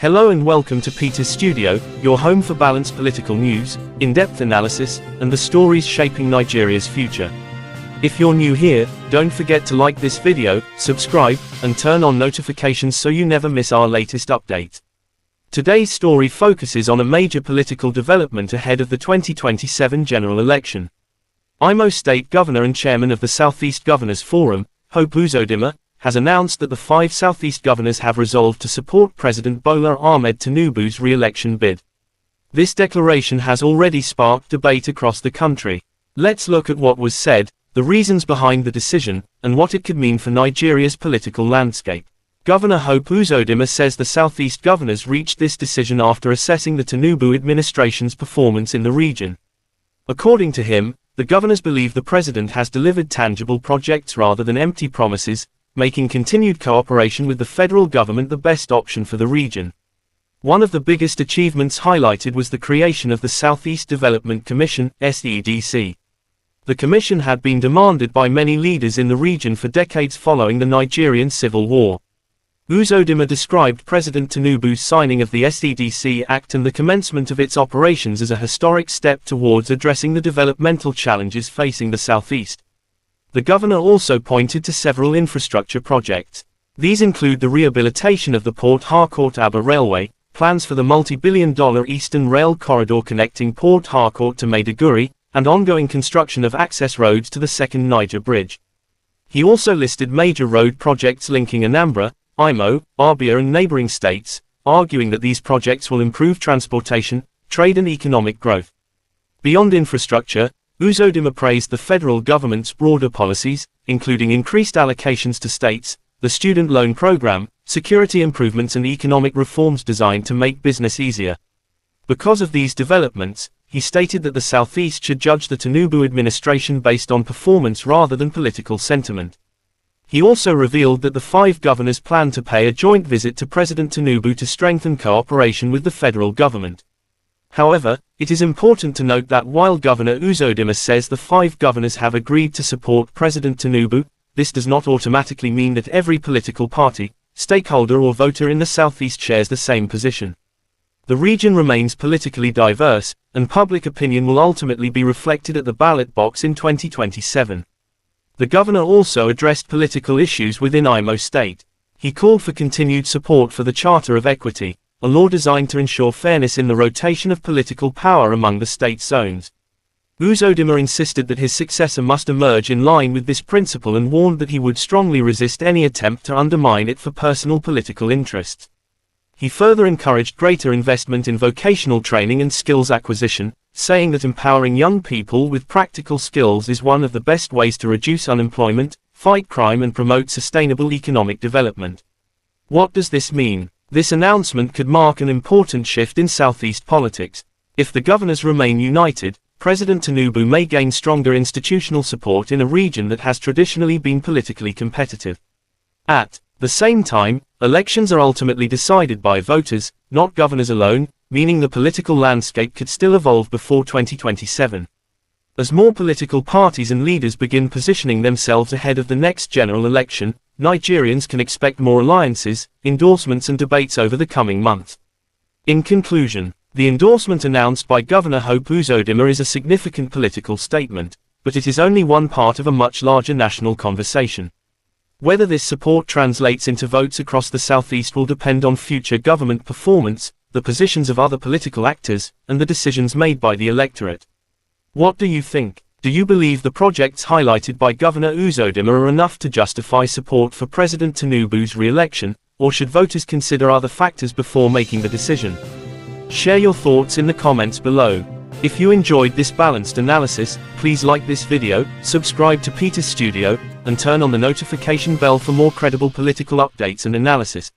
Hello and welcome to Peter's Studio, your home for balanced political news, in-depth analysis, and the stories shaping Nigeria's future. If you're new here, don't forget to like this video, subscribe, and turn on notifications so you never miss our latest update. Today's story focuses on a major political development ahead of the 2027 general election. Imo State Governor and Chairman of the Southeast Governors Forum, Hope Uzodimma, has announced that the 5 Southeast governors have resolved to support President Bola Tinubu's re-election bid. This declaration has already sparked debate across the country. Let's look at what was said, the reasons behind the decision, and what it could mean for Nigeria's political landscape. Governor Hope Uzodimma says the Southeast governors reached this decision after assessing the Tinubu administration's performance in the region. According to him, the governors believe the president has delivered tangible projects rather than empty promises, making continued cooperation with the federal government the best option for the region. One of the biggest achievements highlighted was the creation of the Southeast Development Commission, SEDC. The commission had been demanded by many leaders in the region for decades following the Nigerian Civil War. Uzodimma described President Tinubu's signing of the SEDC Act and the commencement of its operations as a historic step towards addressing the developmental challenges facing the Southeast. The governor also pointed to several infrastructure projects. These include the rehabilitation of the Port Harcourt-Aba Railway, plans for the multi-billion-dollar Eastern Rail Corridor connecting Port Harcourt to Maiduguri, and ongoing construction of access roads to the Second Niger Bridge. He also listed major road projects linking Anambra, Imo, Abia and neighboring states, arguing that these projects will improve transportation, trade and economic growth. Beyond infrastructure, Uzodimma praised the federal government's broader policies, including increased allocations to states, the student loan program, security improvements and economic reforms designed to make business easier. Because of these developments, he stated that the Southeast should judge the Tinubu administration based on performance rather than political sentiment. He also revealed that the 5 governors plan to pay a joint visit to President Tinubu to strengthen cooperation with the federal government. However, it is important to note that while Governor Uzodimma says the 5 governors have agreed to support President Tinubu, this does not automatically mean that every political party, stakeholder or voter in the Southeast shares the same position. The region remains politically diverse, and public opinion will ultimately be reflected at the ballot box in 2027. The governor also addressed political issues within Imo State. He called for continued support for the Charter of Equity, a law designed to ensure fairness in the rotation of political power among the state zones. Uzodimma insisted that his successor must emerge in line with this principle and warned that he would strongly resist any attempt to undermine it for personal political interests. He further encouraged greater investment in vocational training and skills acquisition, saying that empowering young people with practical skills is one of the best ways to reduce unemployment, fight crime and promote sustainable economic development. What does this mean? This announcement could mark an important shift in Southeast politics. If the governors remain united, President Tinubu may gain stronger institutional support in a region that has traditionally been politically competitive. At the same time, elections are ultimately decided by voters, not governors alone, meaning the political landscape could still evolve before 2027. As more political parties and leaders begin positioning themselves ahead of the next general election, Nigerians can expect more alliances, endorsements and debates over the coming months. In conclusion, the endorsement announced by Governor Hope Uzodimma is a significant political statement, but it is only one part of a much larger national conversation. Whether this support translates into votes across the Southeast will depend on future government performance, the positions of other political actors, and the decisions made by the electorate. What do you think? Do you believe the projects highlighted by Governor Uzodimma are enough to justify support for President Tinubu's re-election, or should voters consider other factors before making the decision? Share your thoughts in the comments below. If you enjoyed this balanced analysis, please like this video, subscribe to Peter's Studio, and turn on the notification bell for more credible political updates and analysis.